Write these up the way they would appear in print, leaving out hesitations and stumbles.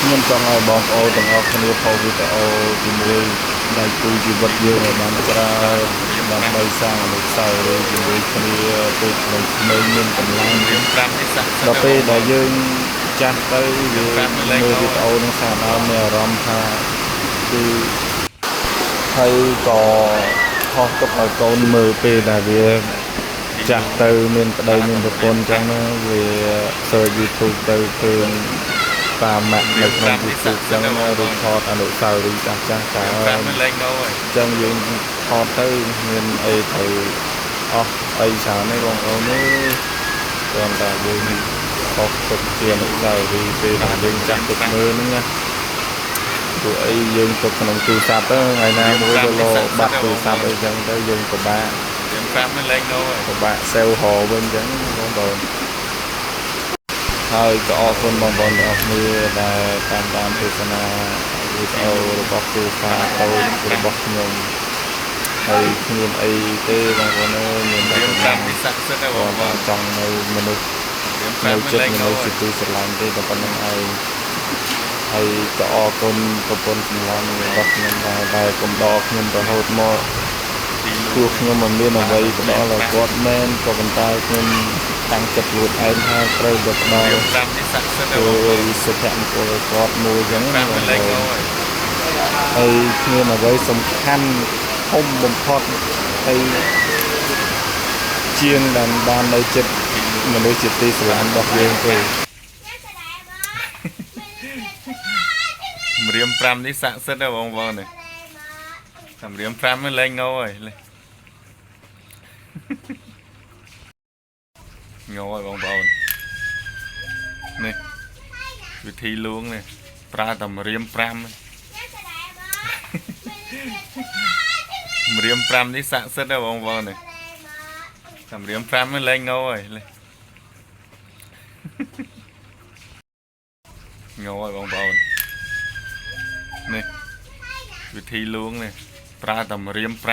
ខ្ញុំចង់ឲ្យបងប្អូនទាំងអស់គ្នាផលវីដេអូជាមួយដៃគូជីវិតយើងឲ្យបានច្រើនដើម្បីសាងអនុស្សាវរីយ៍ជាមួយគ្នាពេលក្មេងៗមានកម្លាំងដល់ពេលដែលយើងចាស់ទៅយើងមើលវីដេអូនឹងសារដើមមានអារម្មណ៍ថាគឺហើយក៏ខុសទុកឲ្យកូនមើលពេលដែលវាចាស់ទៅមានប្តីមានប្រពន្ធអញ្ចឹងណាវា search YouTube ទៅឃើញតាមម៉ាក់នៅក្នុង YouTube អញ្ចឹងរូបថតអនុស្សាវរីយ៍ចាស់ៗច្រើនអញ្ចឹងយើងថតទៅមានអីទៅអស់អីច្រើនទេបងប្អូននេះគ្រាន់តែយើងខុសទុកជាអនុស្សាវរីយ៍ពេលដែលយើងចាស់ទុកមើលហ្នឹងណាព្រោះអីយើងទុកក្នុងទូរស័ព្ទទៅថ្ងៃណាមួយទៅលោបាត់ទូរស័ព្ទអីចឹងទៅយើងពិបាកពិបាកសេវហរវិញអញ្ចឹងបងប្អូនហើយក៏អរគុណបងប្អូនទាំងអស់គ្នាដែលតាមទស្សនាវីដេអូរបស់គ្រូសាតូចរបស់ខ្ញុំហើយគ្មានអីទេបងប្អូនអើយមានតែបងប្អូនចង់នៅមនុស្សនៅចិត្តមនុស្សជាទីស្រឡាញ់ទេតែប៉ុណ្្នឹងឯងហើយក៏អរគុណប្រពន្ធសម្លាញ់របស់ខ្ញុំដែលកំដរខ្ញុំរហូតមកព្រោះខ្ញុំមិនមានអ្វីផ្ដល់ឲ្យគាត់មែនក៏ប៉ុន្តែខ្ញុំតាំងចិត្តខ្លួនឯងថាត្រូវទៅផ្ដល់ទៅសុភមង្គលឲ្យគាត់មួយចឹងហើយគ្មានអ្វីសំខាន់ធំបំផុតហើយជាងដែលបាននៅចិត្តមនុស្សជាទីស្រឡាញ់របស់យើងទេម្រាម5នេះស័ក្តិសិទ្ធិណាបងប្អូននេះម្រាម5នេះលេងងោហើយងោហើយបងប្អូននេះវិធីលួងនេះប្រើតែម្រាម5ម្រាម5នេះស័ក្តិសិទ្ធិណាបងប្អូននេះម្រាម5នេះលេងងោហើយងោហើយបងប្អូននេះវិធីលួងនេះប្រើតែម្រាម5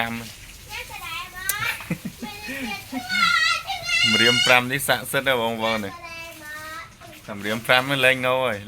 ម្រាម5នេះស័ក្តិសិទ្ធិណាបងប្អូននេះម្រាម5នេះលេងងោហើយ